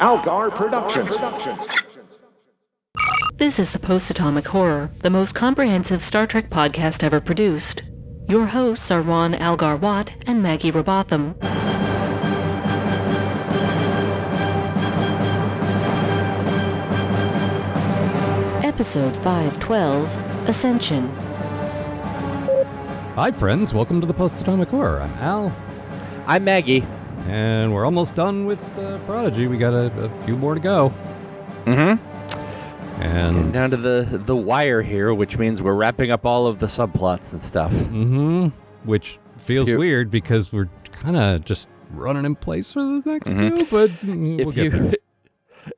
Algar Productions. This is the Post-Atomic Horror, the most comprehensive Star Trek podcast ever produced. Your hosts are Ron Algar Watt and Maggie Robotham. Episode 512, Ascension. Hi friends, welcome to the Post-Atomic Horror. I'm Al. I'm Maggie. And we're almost done with Prodigy. We got a few more to go. Mm-hmm. And getting down to the wire here, which means we're wrapping up all of the subplots and stuff. Mm-hmm. Which feels weird because we're kind of just running in place for the next two, but we'll get there.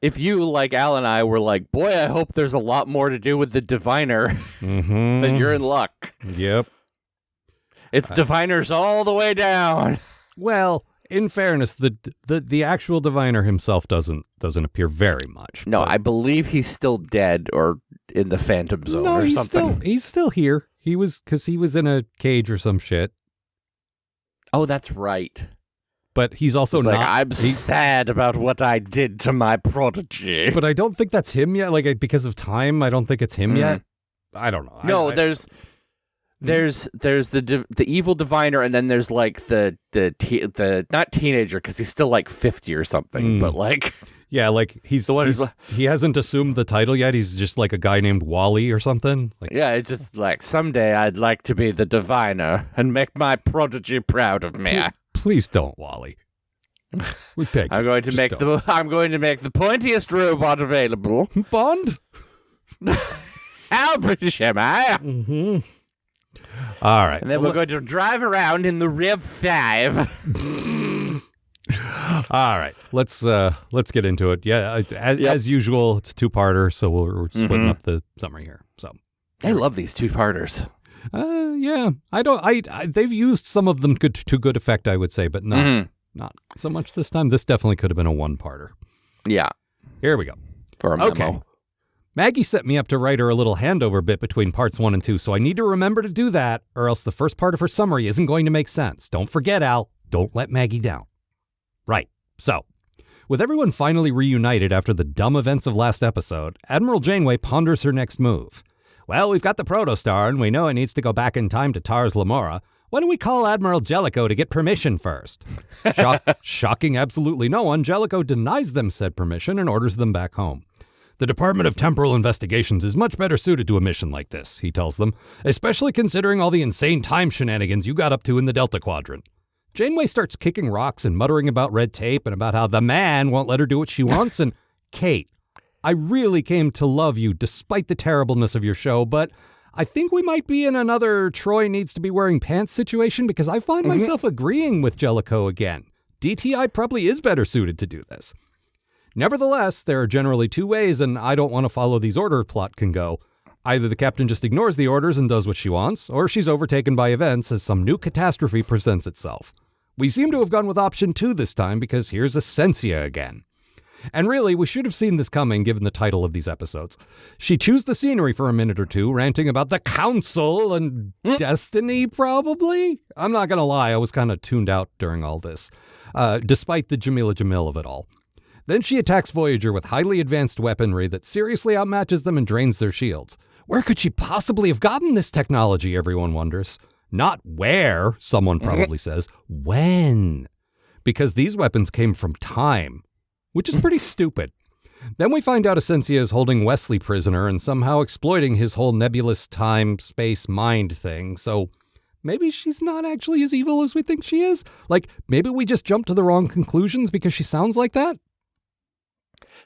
If you, like Al and I, were like, boy, I hope there's a lot more to do with the Diviner, then you're in luck. Yep. It's Diviners all the way down. Well, in fairness, the actual Diviner himself doesn't appear very much. No, I believe he's still dead or in the Phantom Zone or something. He's still here. He was in a cage or some shit. Oh, that's right. But he's also not. Like, I'm sad about what I did to my prodigy. But I don't think that's him yet. Like, because of time, I don't think it's him yet. I don't know. No, there's the evil Diviner, and then there's like the not teenager because he's still like 50 or something, but like like he hasn't assumed the title yet. He's just like a guy named Wally or something. Like, yeah, it's just like someday I'd like to be the Diviner and make my prodigy proud of me. Please don't, Wally. We beg you. I'm going to make the pointiest robot available. Bond. How British am I? Mm-hmm. All right. And then we're going to drive around in the Rev 5. All right. Let's get into it. Yeah, as usual, it's a two-parter, so we're splitting up the summary here. So I love these two-parters. Yeah. They've used some of them to good effect, I would say, but not so much this time. This definitely could have been a one-parter. Yeah. Here we go. For a memo. Okay. Maggie set me up to write her a little handover bit between parts 1 and 2, so I need to remember to do that, or else the first part of her summary isn't going to make sense. Don't forget, Al. Don't let Maggie down. Right. So, with everyone finally reunited after the dumb events of last episode, Admiral Janeway ponders her next move. Well, we've got the Protostar, and we know it needs to go back in time to Tars Lamora. Why don't we call Admiral Jellicoe to get permission first? Shocking absolutely no one, Jellicoe denies them said permission and orders them back home. The Department of Temporal Investigations is much better suited to a mission like this, he tells them, especially considering all the insane time shenanigans you got up to in the Delta Quadrant. Janeway starts kicking rocks and muttering about red tape and about how the man won't let her do what she wants, and Kate, I really came to love you despite the terribleness of your show, but I think we might be in another Troy needs to be wearing pants situation because I find myself agreeing with Jellicoe again. DTI probably is better suited to do this. Nevertheless, there are generally two ways, and I don't want to follow these order plot can go. Either the captain just ignores the orders and does what she wants, or she's overtaken by events as some new catastrophe presents itself. We seem to have gone with option 2 this time because here's Ascension again. And really, we should have seen this coming given the title of these episodes. She chews the scenery for a minute or two, ranting about the council and destiny, probably? I'm not going to lie, I was kind of tuned out during all this, despite the Jamila Jamil of it all. Then she attacks Voyager with highly advanced weaponry that seriously outmatches them and drains their shields. Where could she possibly have gotten this technology, everyone wonders? Not where, someone probably says. When? Because these weapons came from time, which is pretty stupid. Then we find out Ascension is holding Wesley prisoner and somehow exploiting his whole nebulous time, space, mind thing, so maybe she's not actually as evil as we think she is? Like, maybe we just jumped to the wrong conclusions because she sounds like that?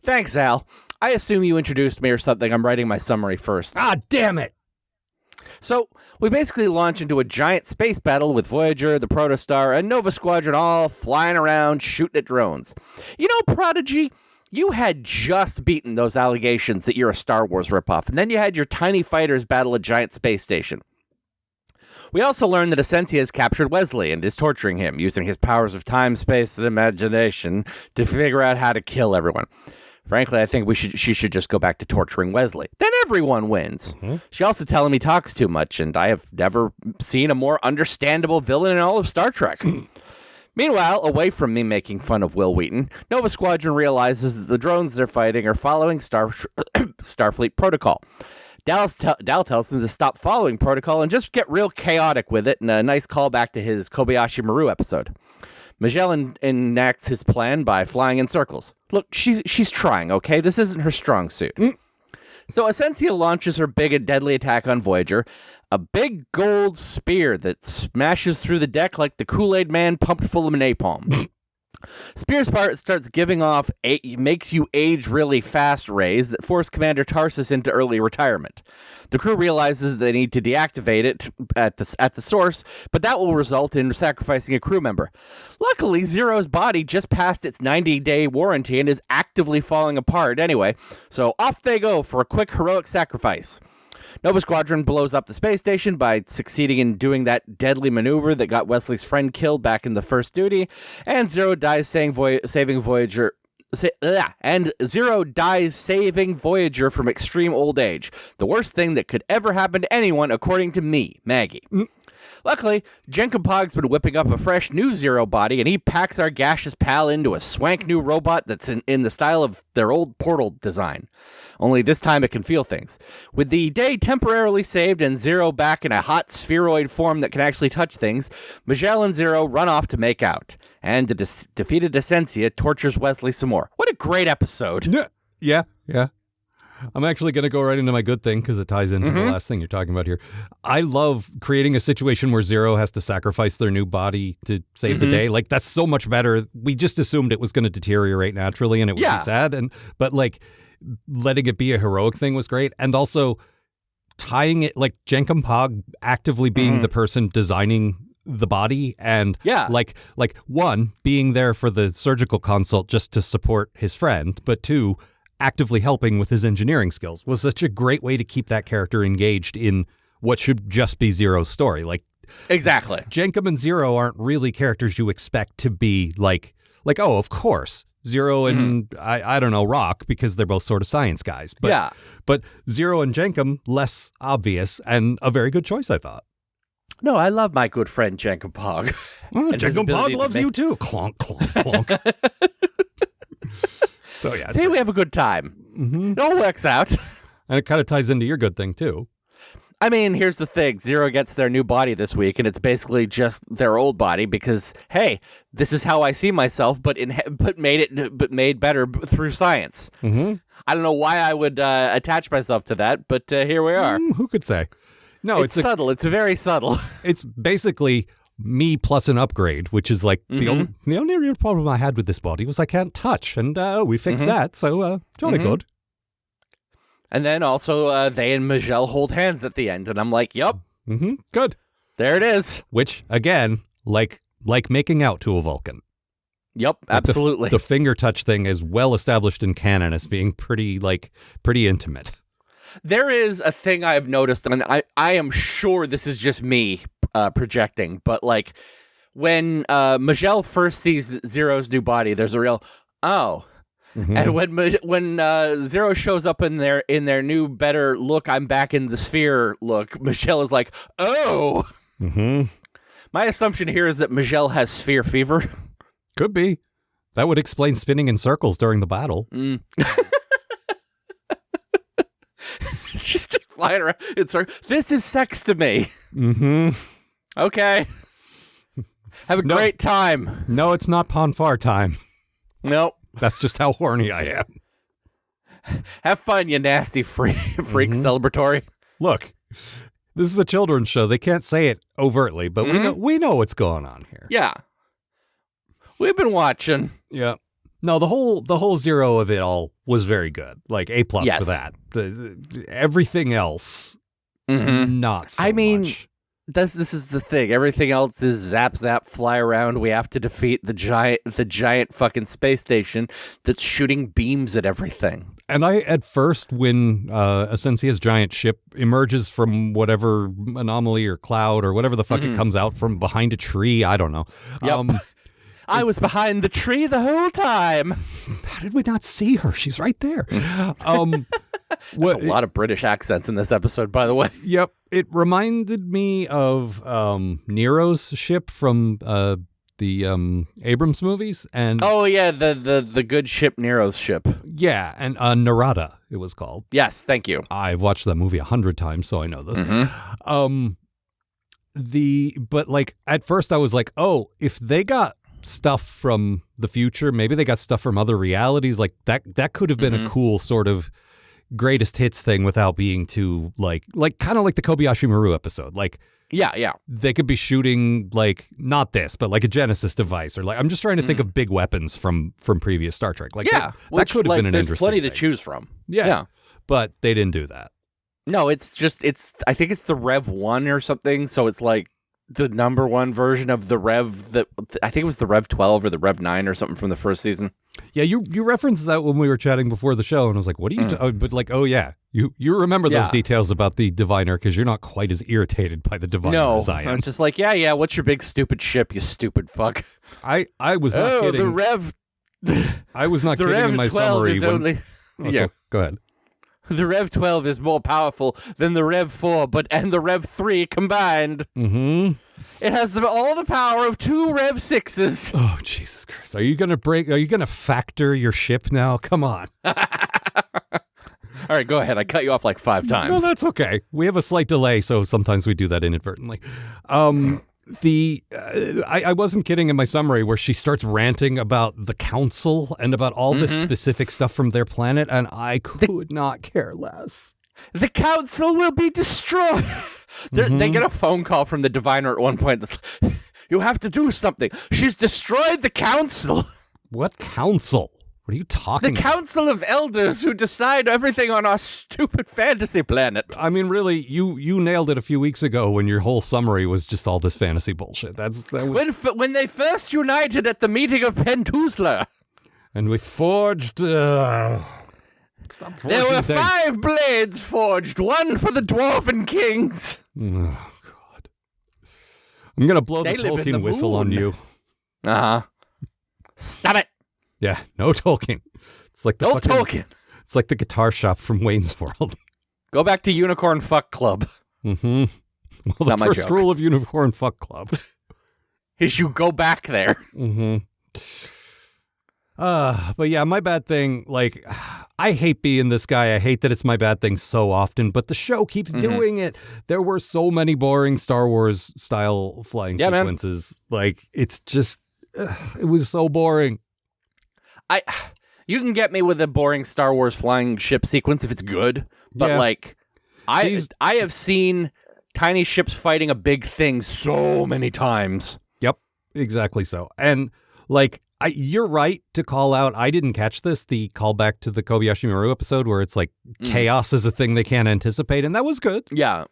Thanks, Al. I assume you introduced me or something. I'm writing my summary first. Ah, damn it! So, we basically launch into a giant space battle with Voyager, the Protostar, and Nova Squadron all flying around shooting at drones. You know, Prodigy, you had just beaten those allegations that you're a Star Wars ripoff, and then you had your tiny fighters battle a giant space station. We also learned that Ascension has captured Wesley and is torturing him, using his powers of time, space, and imagination to figure out how to kill everyone. Frankly, I think she should just go back to torturing Wesley. Then everyone wins. Mm-hmm. She also telling me talks too much, and I have never seen a more understandable villain in all of Star Trek. Meanwhile, away from me making fun of Will Wheaton, Nova Squadron realizes that the drones they're fighting are following Starfleet protocol. Dal tells them to stop following protocol and just get real chaotic with it, and a nice callback to his Kobayashi Maru episode. Magellan enacts his plan by flying in circles. Look, she's trying, okay? This isn't her strong suit. So Ascension launches her big and deadly attack on Voyager, a big gold spear that smashes through the deck like the Kool-Aid man pumped full of napalm. Spear's part starts giving off makes you age really fast rays that force Commander Tarsus into early retirement. The crew realizes they need to deactivate it at the source, but that will result in sacrificing a crew member. Luckily, Zero's body just passed its 90-day warranty and is actively falling apart anyway, so off they go for a quick heroic sacrifice. Nova Squadron blows up the space station by succeeding in doing that deadly maneuver that got Wesley's friend killed back in the first duty, and Zero dies saving Voyager from extreme old age. The worst thing that could ever happen to anyone, according to me, Maggie. Luckily, Jenkinpog's been whipping up a fresh new Zero body, and he packs our gaseous pal into a swank new robot that's in the style of their old Portal design. Only this time it can feel things. With the day temporarily saved and Zero back in a hot spheroid form that can actually touch things, Magellan and Zero run off to make out. And the defeated Ascensia tortures Wesley some more. What a great episode. Yeah. I'm actually going to go right into my good thing because it ties into the last thing you're talking about here. I love creating a situation where Zero has to sacrifice their new body to save the day. Like, that's so much better. We just assumed it was going to deteriorate naturally and it would be sad. But like, letting it be a heroic thing was great. And also tying it, like Jenkinpog actively being the person designing the body and like one, being there for the surgical consult just to support his friend, but two, actively helping with his engineering skills was such a great way to keep that character engaged in what should just be Zero's story. Like, exactly. Jenkum and Zero aren't really characters you expect to be like, oh, of course, Zero and I don't know, Rock, because they're both sort of science guys. But Zero and Jenkum, less obvious and a very good choice, I thought. No, I love my good friend Jenkinpog. Jenkinpog loves you too. Clonk, clonk, clonk. So yeah, see, we have a good time. It all works out. And it kind of ties into your good thing too. I mean, here's the thing. Zero gets their new body this week, and it's basically just their old body because, hey, this is how I see myself, but made better through science. I don't know why I would attach myself to that, but here we are. Who could say? No, it's subtle. It's very subtle. It's basically me plus an upgrade, which is like the only real problem I had with this body was I can't touch, and we fixed that, so jolly good. And then also they and Majel hold hands at the end, and I'm like, yup. Good. There it is. Which, again, like making out to a Vulcan. Yep, absolutely. The finger touch thing is well established in canon as being pretty intimate. There is a thing I've noticed, and I am sure this is just me projecting, but like when Majel first sees Zero's new body, there's a real, oh. And when Zero shows up in their new better look, I'm back in the sphere look, Michelle is like, oh. My assumption here is that Michelle has sphere fever. Could be. That would explain spinning in circles during the battle. She's just flying around in circles. This is sex to me. Okay. Have a great time. No, it's not Ponfar time. Nope. That's just how horny I am. Have fun, you nasty freak celebratory. Look, this is a children's show. They can't say it overtly, but we know what's going on here. Yeah. We've been watching. Yeah. No, the whole Zero of it all was very good. Like A+ for that. Everything else, not so much. This is the thing. Everything else is zap, fly around. We have to defeat the giant fucking space station that's shooting beams at everything. And at first, when Ascensia's giant ship emerges from whatever anomaly or cloud or whatever the fuck it comes out from behind a tree, I don't know. Yep. I was behind the tree the whole time. How did we not see her? She's right there. There's a lot of British accents in this episode, by the way. Yep. It reminded me of Nero's ship from the Abrams movies, and Oh yeah, the good ship Nero's ship. yeah, and Narada it was called. Yes, thank you. I've watched that movie 100 times, so I know this. But like at first I was like, oh, if they got stuff from the future, maybe they got stuff from other realities, like that could have been a cool sort of greatest hits thing without being too like kind of like the Kobayashi Maru episode. Like Yeah. they could be shooting like not this, but like a Genesis device, or like I'm just trying to think of big weapons from previous Star Trek. Like that could have been an there's interesting plenty thing. to choose from. Yeah. But they didn't do that. No, I think it's the Rev 1 or something, so it's like the number one version of the Rev that I think it was the Rev 12 or the Rev 9 or something from the first season. Yeah, you referenced that when we were chatting before the show, and I was like, what are you but like, oh yeah, you remember those details about the Diviner because you're not quite as irritated by the Diviner as I am. I'm just like, yeah, what's your big stupid ship, you stupid fuck? I was not kidding. The Rev I was not the kidding Rev in my 12 summary. is only Go ahead. The Rev 12 is more powerful than the Rev 4 and the Rev 3 combined. Mm-hmm. It has all the power of 2 Rev 6s. Oh, Jesus Christ. Are you going to factor your ship now? Come on. All right, go ahead. I cut you off like 5 times. No, that's okay. We have a slight delay, so sometimes we do that inadvertently. I wasn't kidding in my summary where she starts ranting about the council and about all this specific stuff from their planet, and I could not care less. The council will be destroyed. They get a phone call from the Diviner at one point that's like, you have to do something. She's destroyed the council. What council? What are you talking about? The council of elders who decide everything on our stupid fantasy planet. I mean, really, you nailed it a few weeks ago when your whole summary was just all this fantasy bullshit. That was... When they first united at the meeting of Pentuzla. And we forged... There were 5 blades forged, 1 for the Dwarven Kings. Oh, God. I'm going to blow the Tolkien whistle on you. Uh-huh. Stop it. Yeah, no Tolkien. It's like the Tolkien. It's like the guitar shop from Wayne's World. Go back to Unicorn Fuck Club. Mm-hmm. Well, the first rule of Unicorn Fuck Club is you go back there. Mm-hmm. But yeah, my bad thing, like, I hate being this guy. I hate that it's my bad thing so often, but the show keeps doing it. There were so many boring Star Wars style flying sequences. Man. Like, it's just, it was so boring. You can get me with a boring Star Wars flying ship sequence if it's good, but like, I have seen tiny ships fighting a big thing so many times. Yep, exactly so. And like, you're right to call out, I didn't catch this, the callback to the Kobayashi Maru episode where it's like chaos is a thing they can't anticipate, and that was good. Yeah.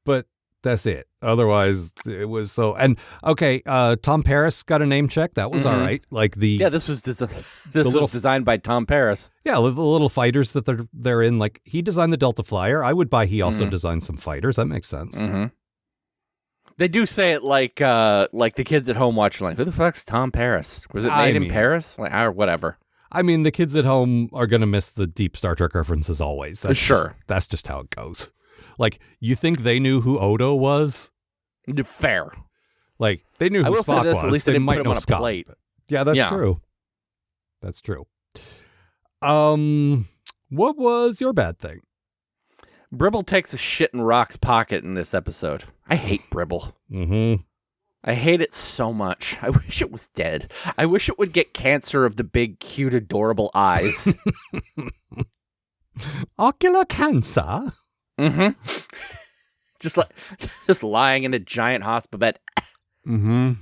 But that's it. Otherwise, it was so... And, okay, Tom Paris got a name check. That was all right. Like the... Yeah, this was designed by Tom Paris. Yeah, the little fighters that they're in. Like, he designed the Delta Flyer. I would buy he also designed some fighters. That makes sense. Mm-hmm. They do say it like the kids at home watching, like, who the fuck's Tom Paris? Was it made in Paris? Like, or whatever. I mean, the kids at home are going to miss the deep Star Trek references always. That's sure. That's just how it goes. Like, you think they knew who Odo was? Fair. Like, they knew who Spock was. At least they might know Scott. Plate. Yeah, that's true. That's true. What was your bad thing? Bribble takes a shit in Rock's pocket in this episode. I hate Bribble. Mm-hmm. I hate it so much. I wish it was dead. I wish it would get cancer of the big, cute, adorable eyes. Ocular cancer? Mm-hmm. just lying in a giant hospital bed. Mm-hmm.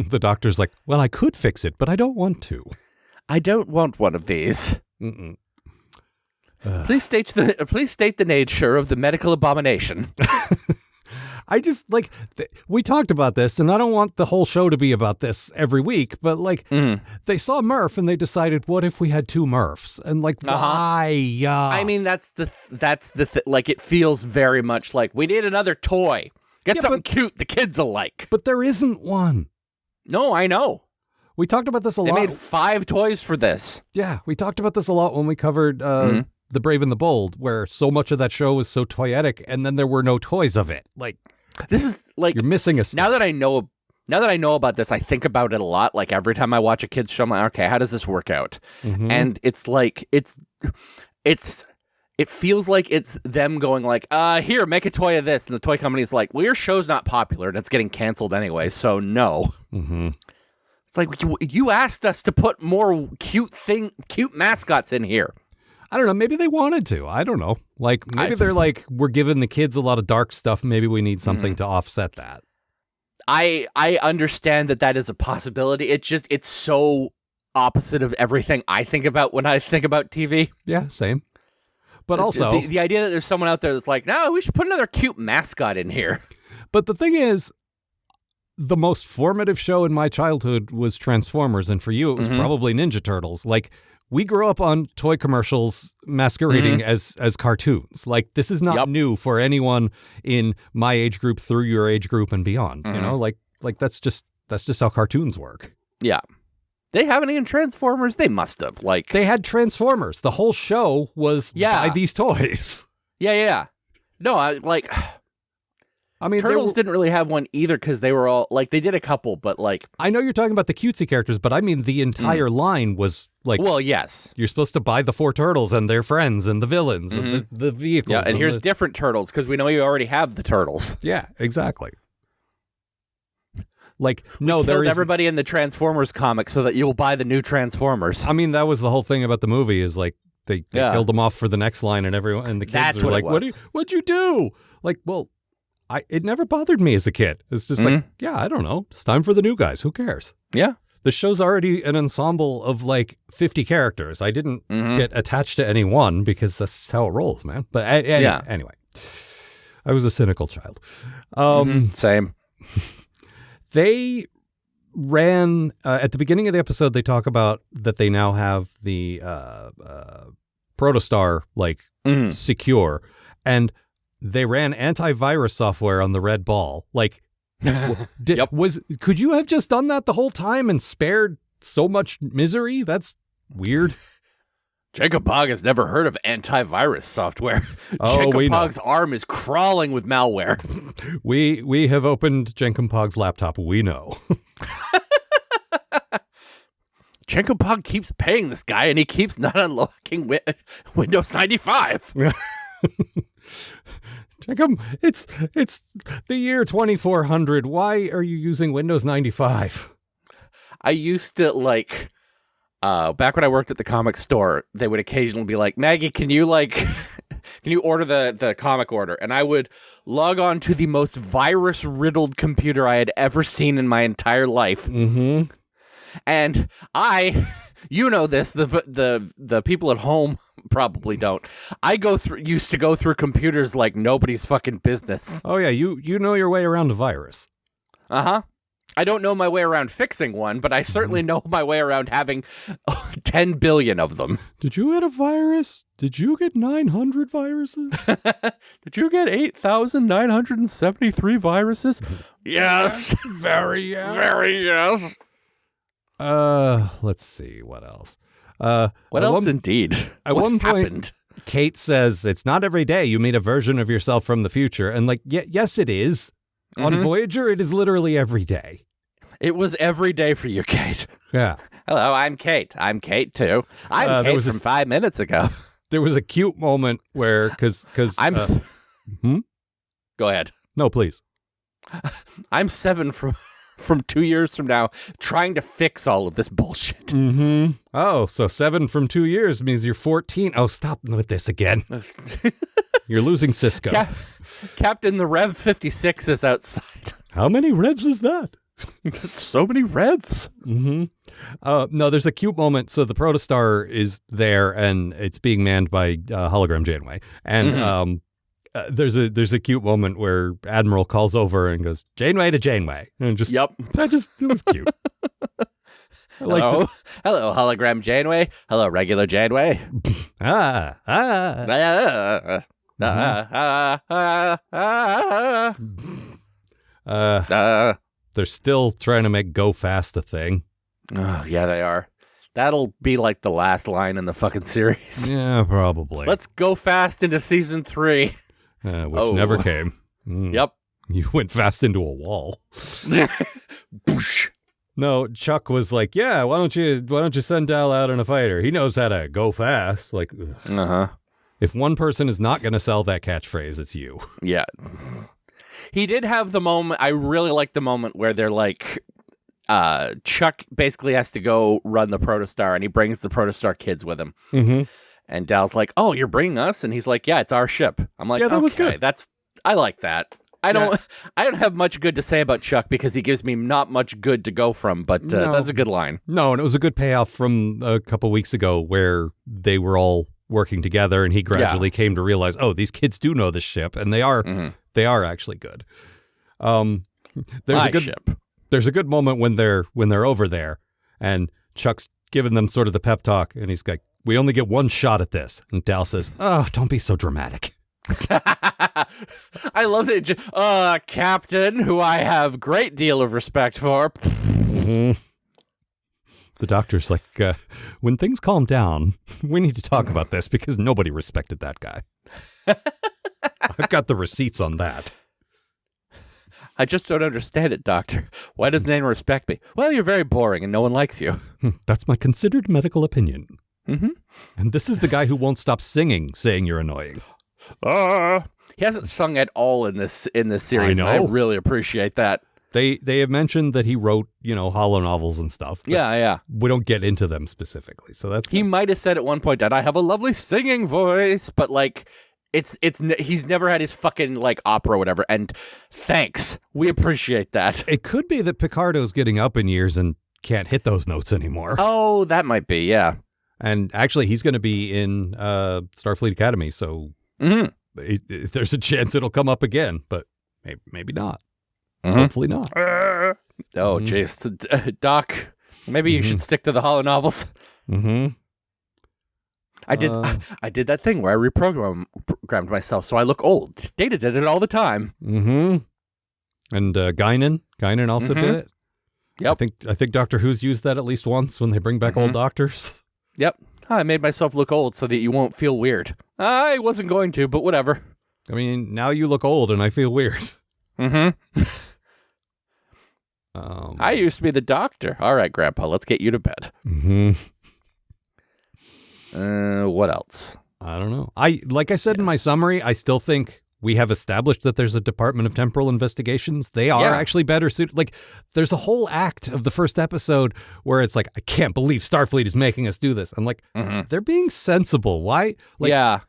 The doctor's like, well, I could fix it, but I don't want to. I don't want one of these. Mm-mm. Please state the nature of the medical abomination. I just, like, we talked about this, and I don't want the whole show to be about this every week, but, like, they saw Murph, and they decided, what if we had 2 Murphs? And, like, why? I mean, that's like, it feels very much like, we need another toy. Get something cute the kids will like. But there isn't one. No, I know. We talked about this a lot. They made 5 toys for this. Yeah, we talked about this a lot when we covered The Brave and the Bold, where so much of that show was so toyetic, and then there were no toys of it. Like, this is like, you're missing a step. Now that I know Now that I know about this, I think about it a lot. Like every time I watch a kid's show, I'm like, okay, how does this work out? Mhm. And it's like it feels like it's them going like, here, make a toy of this, and the toy company's like, well, your show's not popular and it's getting canceled anyway, so no. Mhm. It's like you asked us to put more cute mascots in here. I don't know. Maybe they wanted to. I don't know. Like maybe they're like, we're giving the kids a lot of dark stuff. Maybe we need something to offset that. I understand that is a possibility. It's so opposite of everything I think about when I think about TV. Yeah, same. But also the idea that there's someone out there that's like, no, we should put another cute mascot in here. But the thing is, the most formative show in my childhood was Transformers, and for you, it was probably Ninja Turtles. Like, we grew up on toy commercials masquerading as cartoons. Like, this is not new for anyone in my age group through your age group and beyond. You know, like that's just how cartoons work. Yeah. They haven't even Transformers. They must have. Like, they had Transformers. The whole show was buy these toys. Yeah. No, I mean, Turtles didn't really have one either because they were all like, they did a couple, but like, I know you're talking about the cutesy characters, but I mean the entire line was like, well, yes, you're supposed to buy the 4 turtles and their friends and the villains and the vehicles. Yeah, and here's different turtles because we know you already have the turtles. Yeah, exactly. Like, no, there is everybody in the Transformers comic so that you'll buy the new Transformers. I mean, that was the whole thing about the movie is like they killed them off for the next line, and everyone and the kids were like, "What'd you do?" Like, well, it never bothered me as a kid. It's just like, yeah, I don't know. It's time for the new guys. Who cares? Yeah. The show's already an ensemble of like 50 characters. I didn't get attached to any one because that's how it rolls, man. But anyway, I was a cynical child. Same. They ran at the beginning of the episode. They talk about that they now have the Protostar secure, and they ran antivirus software on the red ball. Like, could you have just done that the whole time and spared so much misery? That's weird. Jacob Pog has never heard of antivirus software. Oh, Jacob Pog's arm is crawling with malware. We have opened Jacob Pog's laptop. We know. Jacob Pog keeps paying this guy, and he keeps not unlocking Windows 95. Jacob, it's the year 2400. Why are you using Windows 95? I used to back when I worked at the comic store, they would occasionally be like, Maggie, can you order the comic order? And I would log on to the most virus-riddled computer I had ever seen in my entire life. Mm-hmm. And you know this, the people at home probably don't. Used to go through computers like nobody's fucking business. Oh yeah, you know your way around a virus. Uh-huh. I don't know my way around fixing one, but I certainly know my way around having 10 billion of them. Did you get a virus? Did you get 900 viruses? Did you get 8,973 viruses? Yes. Very yes. Very yes. Let's see. What else? What else indeed? At one point, Kate says, it's not every day you meet a version of yourself from the future. And yes, it is. On Voyager, it is literally every day. It was every day for you, Kate. Yeah. Hello, I'm Kate. I'm Kate, too. I'm Kate from 5 minutes ago. There was a cute moment where, because Go ahead. No, please. I'm 7 from 2 years from now, trying to fix all of this bullshit. Mm-hmm. Oh, so 7 from 2 years means you're 14. Oh, stop with this again. You're losing Cisco. Captain, the Rev 56 is outside. How many revs is that? That's so many revs. Mm-hmm. No, there's a cute moment. So the Protostar is there, and it's being manned by hologram Janeway. And there's a cute moment where Admiral calls over and goes, Janeway to Janeway. And just, it was cute. Hello, hologram Janeway. Hello, regular Janeway. They're still trying to make Go Fast a thing. Oh, yeah, they are. That'll be like the last line in the fucking series. Yeah, probably. Let's go fast into season 3. Which never came. Yep. You went fast into a wall. Boosh. No, Chuck was like, yeah, why don't you send Dal out in a fighter? He knows how to go fast. Like, ugh. If one person is not going to sell that catchphrase, it's you. Yeah. He did have the moment. I really like the moment where they're like, Chuck basically has to go run the Protostar, and he brings the Protostar kids with him. Mm-hmm. And Dal's like, "Oh, you're bringing us?" And he's like, "Yeah, it's our ship." I'm like, yeah, that was good. I like that. I don't have much good to say about Chuck because he gives me not much good to go from, but that's a good line. No, and it was a good payoff from a couple weeks ago where they were all working together, and he gradually came to realize, oh, these kids do know this ship, and they are actually good. There's a good moment when they're over there, and Chuck's giving them sort of the pep talk, and he's like, "We only get one shot at this," and Dal says, "Oh, don't be so dramatic." I love that, Captain, who I have great deal of respect for. The doctor's like, when things calm down, we need to talk about this because nobody respected that guy. I've got the receipts on that. I just don't understand it, Doctor. Why doesn't anyone respect me? Well, you're very boring and no one likes you. That's my considered medical opinion. Mm-hmm. And this is the guy who won't stop singing, saying you're annoying. He hasn't sung at all in this series. I know. And I really appreciate that. They have mentioned that he wrote, holo novels and stuff. Yeah. We don't get into them specifically, so that's He might have said at one point that I have a lovely singing voice, but like he's never had his fucking like opera or whatever. And thanks, we appreciate that. It could be that Picardo's getting up in years and can't hit those notes anymore. Oh, that might be, yeah. And actually, he's going to be in Starfleet Academy, so there's a chance it'll come up again, but maybe not. Hopefully not. Jeez. Doc, maybe you should stick to the holo novels. I did that thing where I reprogrammed myself so I look old. Data did it all the time. And Guinan also did it. Yep. I think Doctor Who's used that at least once when they bring back old doctors. Yep. I made myself look old so that you won't feel weird. I wasn't going to, but whatever. I mean, now you look old and I feel weird. I used to be the doctor. All right, Grandpa, let's get you to bed. What else? I don't know. Like I said in my summary, I still think we have established that there's a Department of Temporal Investigations. They are actually better suited. Like, there's a whole act of the first episode where it's like, I can't believe Starfleet is making us do this. I'm like, they're being sensible. Why? Like,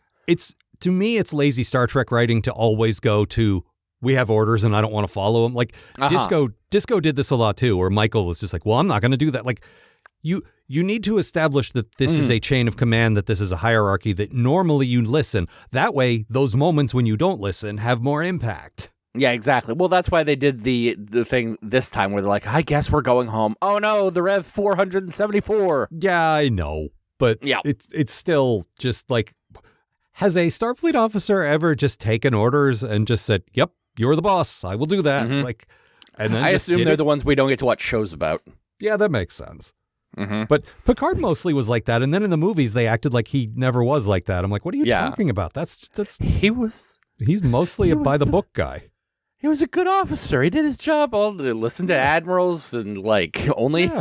to me, it's lazy Star Trek writing to always go to, we have orders and I don't want to follow them. Like, Disco did this a lot too, where Michael was just like, well, I'm not going to do that. Like, you need to establish that this is a chain of command, that this is a hierarchy, that normally you listen. That way, those moments when you don't listen have more impact. Yeah, exactly. Well, that's why they did the thing this time where they're like, I guess we're going home. Oh, no, the Rev 474. Yeah, I know. But it's still just like, has a Starfleet officer ever just taken orders and just said, yep, you're the boss. I will do that. Like, and then I assume they're the ones we don't get to watch shows about. Yeah, that makes sense. But Picard mostly was like that, and then in the movies they acted like he never was like that. I'm like, what are you talking about? He's mostly a by the book guy. He was a good officer. He did his job. Listen to admirals and like only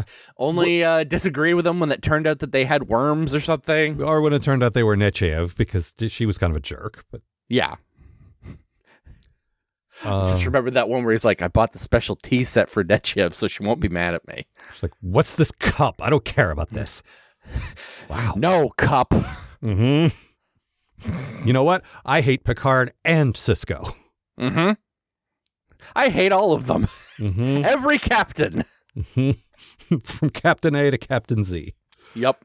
disagree with them when it turned out that they had worms or something, or when it turned out they were Nechayev because she was kind of a jerk. But yeah. Just remember that one where he's like, I bought the special tea set for Nechayev so she won't be mad at me. She's like, what's this cup? I don't care about this. Wow. No cup. You know what? I hate Picard and Sisko. I hate all of them. Every captain. From Captain A to Captain Z. Yep.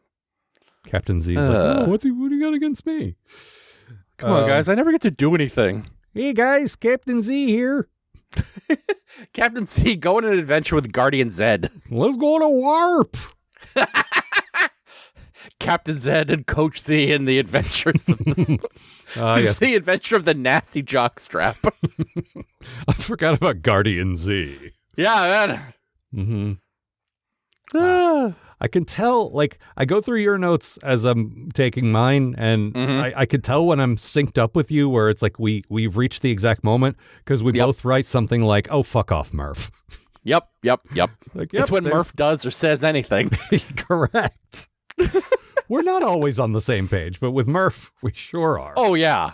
Captain Z's like, oh, what do you got against me? Come on, guys. I never get to do anything. Hey, guys. Captain Z here. Captain Z, go on an adventure with Guardian Zed. Let's go to warp. Captain Zed and Coach Z in the adventures of the adventure of the nasty jockstrap. I forgot about Guardian Z. Yeah, man. I can tell, like, I go through your notes as I'm taking mine, and I can tell when I'm synced up with you where it's like we've reached the exact moment, because we both write something like, oh, fuck off, Murph. Yep. Like, It's when Murph does or says anything. Correct. We're not always on the same page, but with Murph, we sure are. Oh, yeah.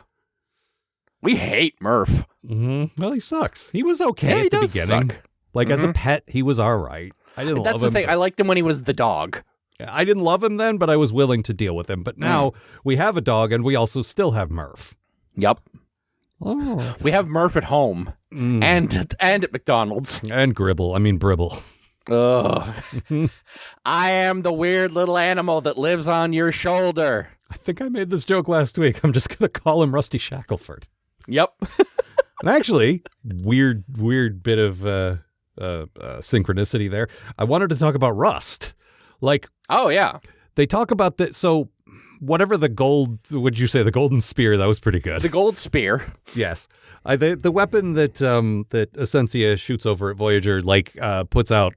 We hate Murph. Mm-hmm. Well, he sucks. He was okay at the beginning. Suck. Like, as a pet, he was all right. I didn't love him. That's the thing. I liked him when he was the dog. I didn't love him then, but I was willing to deal with him. But now we have a dog, and we also still have Murph. Yep. Oh. We have Murph at home and at McDonald's. And Gribble. I mean, Bribble. Ugh. I am the weird little animal that lives on your shoulder. I think I made this joke last week. I'm just going to call him Rusty Shackelford. Yep. And actually, weird bit of synchronicity there. I wanted to talk about Rust. Like, oh, yeah. They talk about that. So whatever the would you say, the golden spear, that was pretty good. The gold spear. Yes. The weapon that Ascension shoots over at Voyager, puts out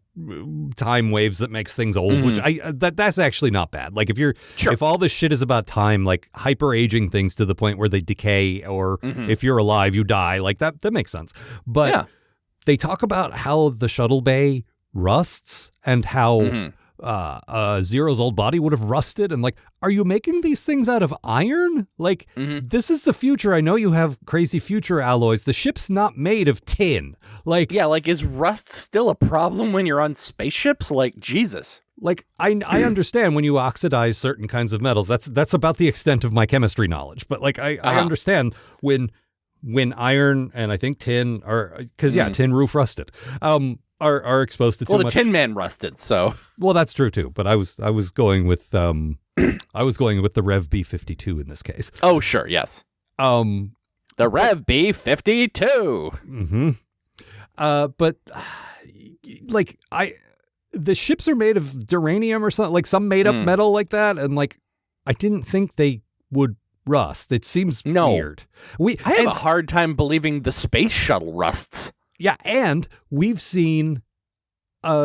time waves that makes things old, which that's actually not bad. Like, if all this shit is about time, like hyper aging things to the point where they decay, or if you're alive, you die, like that makes sense. But they talk about how the shuttle bay rusts and how Zero's old body would have rusted, and like, are you making these things out of iron? Like, this is the future. I know you have crazy future alloys. The ship's not made of tin. Like, yeah, like, is rust still a problem when you're on spaceships? Like, Jesus. Like, I understand when you oxidize certain kinds of metals. That's about the extent of my chemistry knowledge. But like, I understand when iron and I think tin are, because tin roof rusted. Are exposed to too much. Well, the Tin Man rusted, so. Well, that's true too. But I was going with the Rev B-52 in this case. Oh, sure, yes. The Rev B-52. Mm-hmm. But like, the ships are made of duranium or something, like some made up metal like that, and like, I didn't think they would rust. It seems weird. I have a hard time believing the space shuttle rusts. Yeah, and we've seen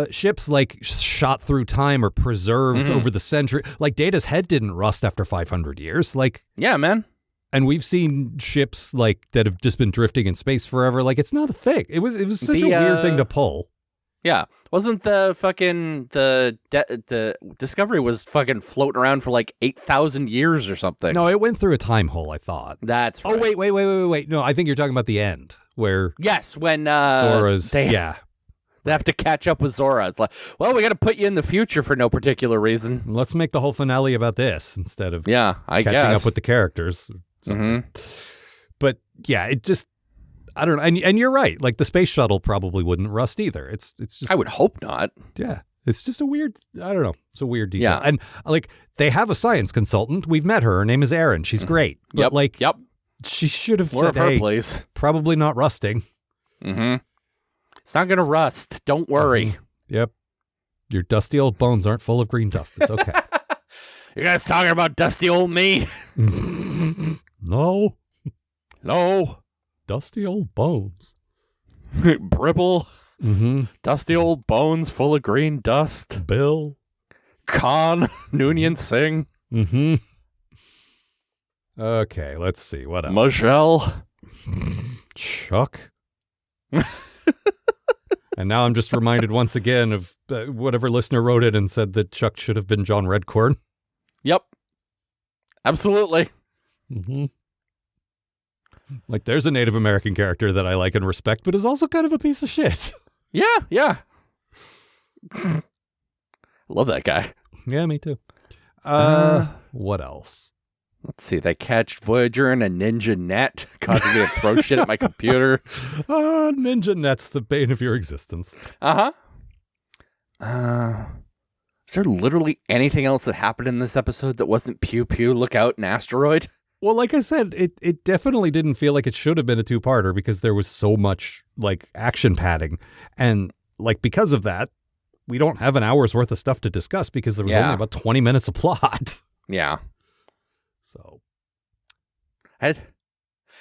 ships like shot through time or preserved over the century. Like, Data's head didn't rust after 500 years. Like, yeah, man. And we've seen ships like that have just been drifting in space forever. Like, it's not a thing. It was such a weird thing to pull. Yeah, wasn't the fucking the Discovery was fucking floating around for like 8,000 years or something? No, it went through a time hole, I thought. That's right. Oh wait. No, I think you're talking about the end. Where when Zora's they have to catch up with Zora. It's like, well, we got to put you in the future for no particular reason. Let's make the whole finale about this instead of catching up with the characters. But yeah, it just, I don't know. And you're right. Like, the space shuttle probably wouldn't rust either. It's just, I would hope not. Yeah, it's just a weird. I don't know. It's a weird detail. Yeah. And like, they have a science consultant. We've met her. Her name is Erin. She's great. But Yep. She should have More said, of her, hey, please. Probably not rusting. It's not going to rust. Don't worry. Yep. Your dusty old bones aren't full of green dust. It's okay. You guys talking about dusty old me? No. Dusty old bones. Bribble. Dusty old bones full of green dust. Bill. Khan. Noonien Singh. Okay, let's see. What else? Michelle. Chuck. And now I'm just reminded once again of whatever listener wrote it and said that Chuck should have been John Redcorn. Yep. Absolutely. Like, there's a Native American character that I like and respect, but is also kind of a piece of shit. Yeah. Love that guy. Yeah, me too. What else? Let's see. They catch Voyager in a ninja net, causing me to throw shit at my computer. Ninja net's the bane of your existence. Is there literally anything else that happened in this episode that wasn't pew pew, look out, an asteroid? Well, like I said, it definitely didn't feel like it should have been a two-parter because there was so much, like, action padding. And, like, because of that, we don't have an hour's worth of stuff to discuss because there was only about 20 minutes of plot. Yeah. So, I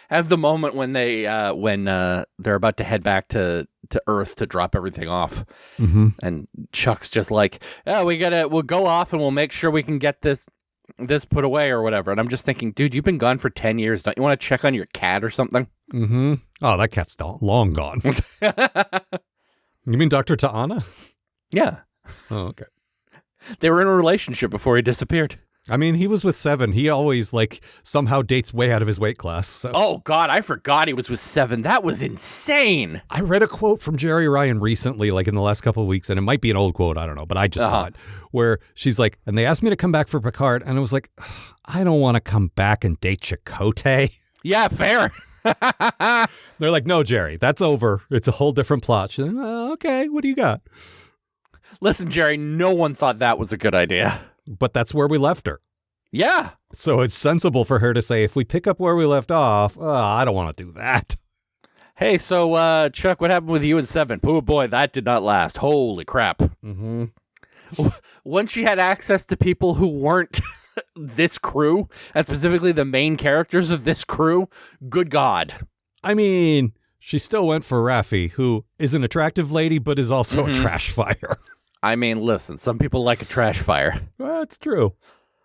have the moment when they're about to head back to Earth to drop everything off, and Chuck's just like, we'll go off and we'll make sure we can get this put away or whatever. And I'm just thinking, dude, you've been gone for 10 years. Don't you want to check on your cat or something? Oh, that cat's long gone. You mean Dr. Ta'ana? Yeah. Oh, okay. They were in a relationship before he disappeared. I mean, he was with Seven. He always, somehow dates way out of his weight class. So. Oh, God, I forgot he was with Seven. That was insane. I read a quote from Jerry Ryan recently, in the last couple of weeks, and it might be an old quote, I don't know, but I just saw it, where she's like, and they asked me to come back for Picard, and I was like, I don't want to come back and date Chakotay. Yeah, fair. They're like, no, Jerry, that's over. It's a whole different plot. She's like, okay, what do you got? Listen, Jerry, no one thought that was a good idea. But that's where we left her. Yeah. So it's sensible for her to say, if we pick up where we left off, I don't want to do that. Hey, so, Chuck, what happened with you and Seven? Oh, boy, that did not last. Holy crap. Mm-hmm. Once she had access to people who weren't this crew, and specifically the main characters of this crew, good God. I mean, she still went for Raffi, who is an attractive lady, but is also a trash fire. I mean, listen, some people like a trash fire. That's true.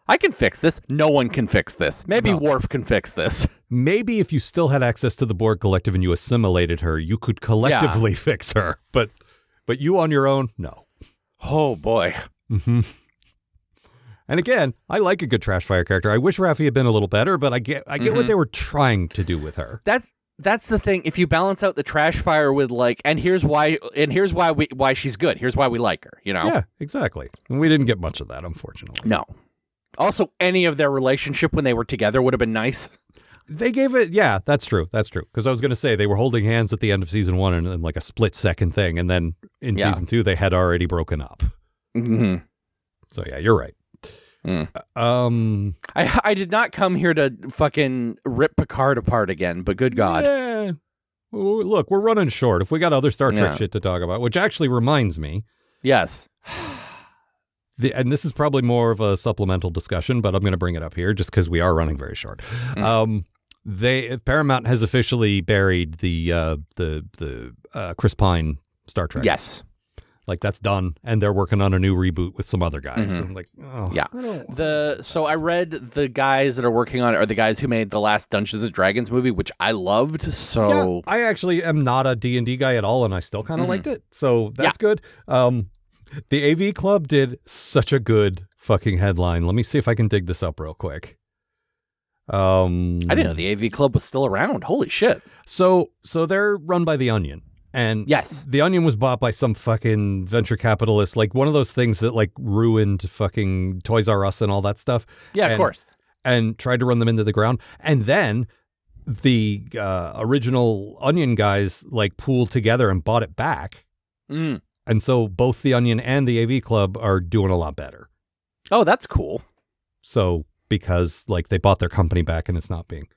I can fix this. No one can fix this. Maybe Worf can fix this. Maybe if you still had access to the Borg Collective and you assimilated her, you could collectively fix her. But you on your own, no. Oh, boy. Mm-hmm. And again, I like a good trash fire character. I wish Raffi had been a little better, but I get what they were trying to do with her. That's the thing. If you balance out the trash fire with and here's why she's good. Here's why we like her, Yeah, exactly. And we didn't get much of that, unfortunately. No. Also, any of their relationship when they were together would have been nice. They gave it, yeah, that's true. Because I was going to say they were holding hands at the end of season 1 and like a split second thing. And then in season 2, they had already broken up. Mm-hmm. So yeah, you're right. I did not come here to fucking rip Picard apart again, but good God. Yeah. Well, look, we're running short. If we got other Star Trek shit to talk about, which actually reminds me. Yes. And this is probably more of a supplemental discussion, but I'm going to bring it up here just because we are running very short. Paramount has officially buried the Chris Pine Star Trek. Yes. That's done, and they're working on a new reboot with some other guys. Mm-hmm. And yeah. So I read the guys that are working on it are the guys who made the last Dungeons and Dragons movie, which I loved. So yeah, I actually am not a D&D guy at all, and I still kind of liked it. So that's good. The AV Club did such a good fucking headline. Let me see if I can dig this up real quick. I didn't know the AV Club was still around. Holy shit. So they're run by The Onion. And yes, The Onion was bought by some fucking venture capitalist, one of those things that ruined fucking Toys R Us and all that stuff. Yeah, of course. And tried to run them into the ground. And then the original Onion guys pooled together and bought it back. Mm. And so both The Onion and the AV Club are doing a lot better. Oh, that's cool. So because they bought their company back and it's not being.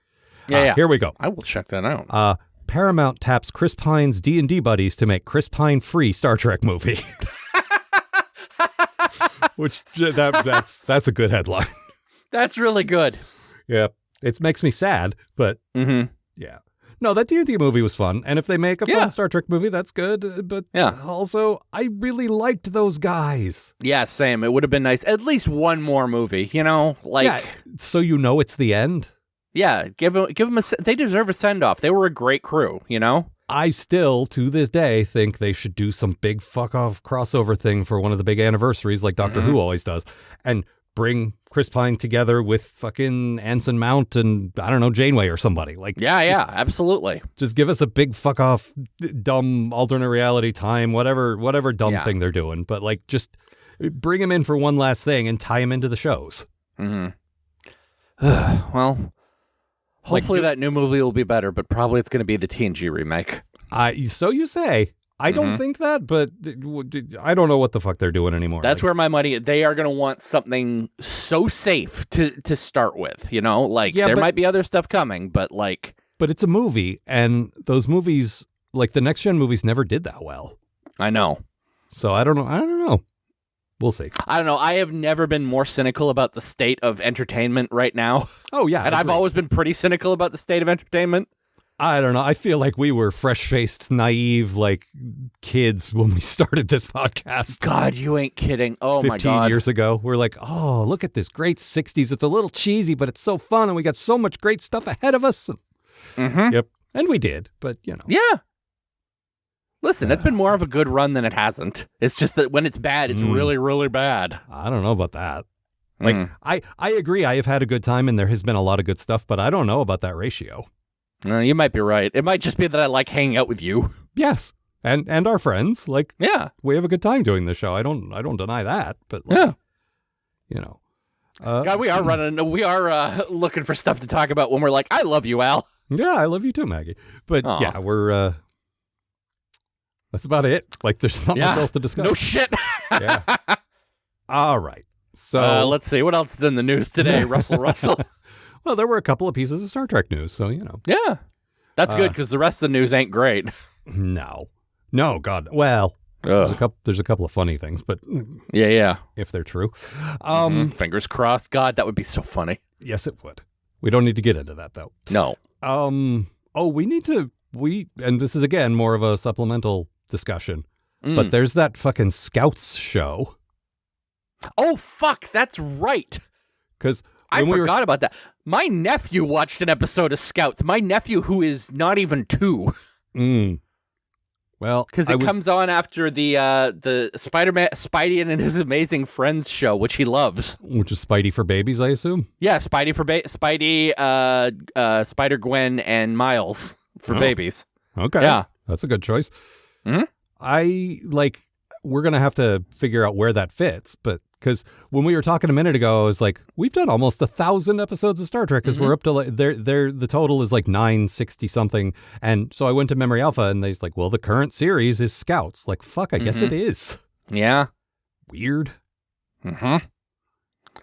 Yeah. Here we go. I will check that out. Paramount taps Chris Pine's D&D buddies to make Chris Pine free Star Trek movie. Which that's a good headline. That's really good. Yeah. It makes me sad, but yeah. No, that D&D movie was fun. And if they make a fun Star Trek movie, that's good. But also, I really liked those guys. Yeah, same. It would have been nice. At least one more movie, so it's the end? Yeah, give them they deserve a send-off. They were a great crew, I still, to this day, think they should do some big fuck-off crossover thing for one of the big anniversaries like Doctor Who always does. And bring Chris Pine together with fucking Anson Mount and, I don't know, Janeway or somebody. Absolutely. Just give us a big fuck-off, dumb alternate reality time, whatever dumb thing they're doing. But, just bring him in for one last thing and tie him into the shows. Mm-hmm. Well... Hopefully that new movie will be better, but probably it's going to be the TNG remake. So you say. I don't think that, but I don't know what the fuck they're doing anymore. That's where my money is. They are going to want something so safe to start with, there might be other stuff coming, but But it's a movie, and those movies, the next-gen movies never did that well. I know. So I don't know. We'll see. I don't know. I have never been more cynical about the state of entertainment right now. Oh, yeah. And I've always been pretty cynical about the state of entertainment. I don't know. I feel like we were fresh-faced, naive, kids when we started this podcast. God, you ain't kidding. Oh, my God. 15 years ago. We're like, oh, look at this great 60s. It's a little cheesy, but it's so fun, and we got so much great stuff ahead of us. Mm-hmm. Yep. And we did, but, Yeah. Listen, it's been more of a good run than it hasn't. It's just that when it's bad, it's really, really bad. I don't know about that. Like, I agree. I have had a good time, and there has been a lot of good stuff, but I don't know about that ratio. You might be right. It might just be that I like hanging out with you. Yes, and our friends. Like, yeah, we have a good time doing this show. I don't deny that. But like, you know, God, we are looking for stuff to talk about when we're like, I love you, Al. Yeah, I love you too, Maggie. But yeah, we're that's about it. Like, there's not much else to discuss. No shit. Yeah. All right. So let's see what else is in the news today. Russell. Well, there were a couple of pieces of Star Trek news, so you know. Yeah, that's good because the rest of the news ain't great. No, God. Well, there's a couple of funny things, but yeah, if they're true, fingers crossed. God, that would be so funny. Yes, it would. We don't need to get into that though. No. And this is again more of a supplemental discussion, but there's that fucking Scouts show. Oh, fuck, that's right. Because I forgot about that. My nephew watched an episode of Scouts. My nephew, who is not even 2. Well, because it comes on after the Spidey and His Amazing Friends show, which he loves. Which is Spidey for Babies, I assume? Yeah, Spidey, Spider-Gwen, and Miles for babies. Okay. Yeah. That's a good choice. Mm-hmm. We're going to have to figure out where that fits, but because when we were talking a minute ago, I was like, we've done almost 1,000 episodes of Star Trek because we're up to the total is like 960 something. And so I went to Memory Alpha and they's like, well, the current series is Scouts. Like, fuck, I guess it is. Yeah. Weird. Mm-hmm.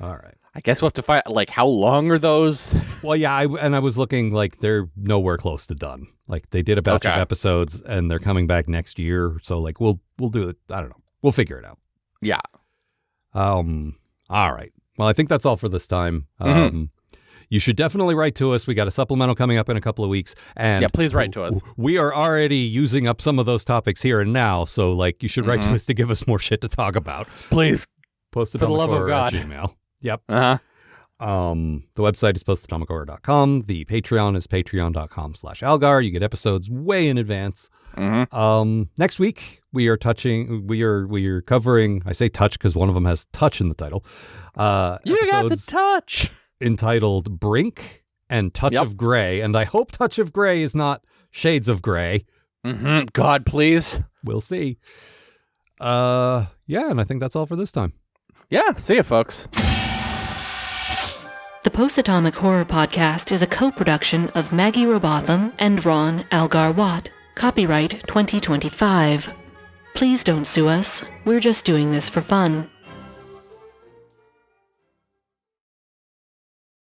All right. I guess we'll have to find, like, how long are those? Well, yeah, I was looking, like, they're nowhere close to done. Like, they did a batch of episodes, and they're coming back next year, so, like, we'll do it. I don't know. We'll figure it out. Yeah. All right. Well, I think that's all for this time. You should definitely write to us. We got a supplemental coming up in a couple of weeks. And yeah, please write to us. We are already using up some of those topics here and now, so, like, you should write to us to give us more shit to talk about. Please. Post it for on the love of God. Gmail. Yep. Uh-huh. The website is postatomichorror.com. The Patreon is patreon.com/Algar. You get episodes way in advance. Next week we are covering, I say touch because one of them has touch in the title. You got the touch. Entitled Brink and Touch of Grey. And I hope Touch of Grey is not Shades of Grey. God, please. We'll see. Yeah, and I think that's all for this time. Yeah, see ya, folks. The Post-Atomic Horror Podcast is a co-production of Maggie Robotham and Ron Algar Watt. Copyright 2025. Please don't sue us. We're just doing this for fun.